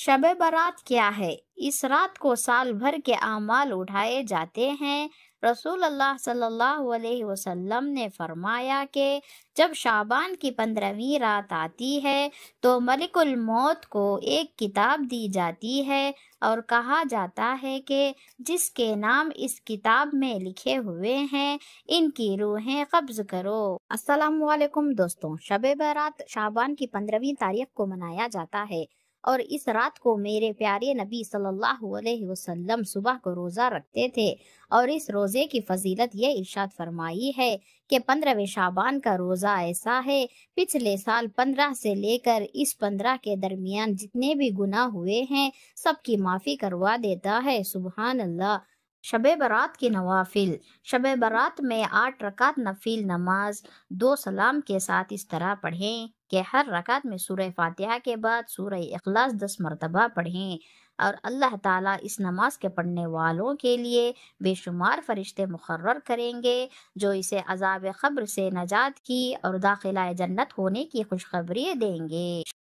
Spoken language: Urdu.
شب برات کیا ہے؟ اس رات کو سال بھر کے اعمال اٹھائے جاتے ہیں۔ رسول اللہ صلی اللہ علیہ وسلم نے فرمایا کہ جب شعبان کی 15ویں رات آتی ہے تو ملک الموت کو ایک کتاب دی جاتی ہے اور کہا جاتا ہے کہ جس کے نام اس کتاب میں لکھے ہوئے ہیں ان کی روحیں قبض کرو۔ السلام علیکم دوستوں، شب برات شعبان کی 15ویں تاریخ کو منایا جاتا ہے، اور اس رات کو میرے پیارے نبی صلی اللہ علیہ وسلم صبح کو روزہ رکھتے تھے، اور اس روزے کی فضیلت یہ ارشاد فرمائی ہے کہ 15ویں شعبان کا روزہ ایسا ہے، پچھلے سال 15 سے لے کر اس 15 کے درمیان جتنے بھی گناہ ہوئے ہیں سب کی معافی کروا دیتا ہے۔ سبحان اللہ۔ شب برات کے نوافل۔ شب برات میں 8 رکعت نفل نماز 2 سلام کے ساتھ اس طرح پڑھیں کہ ہر رکعت میں سورہ فاتحہ کے بعد سورہ اخلاص 10 مرتبہ پڑھیں، اور اللہ تعالیٰ اس نماز کے پڑھنے والوں کے لیے بے شمار فرشتے مقرر کریں گے جو اسے عذاب قبر سے نجات کی اور داخلہ جنت ہونے کی خوشخبری دیں گے۔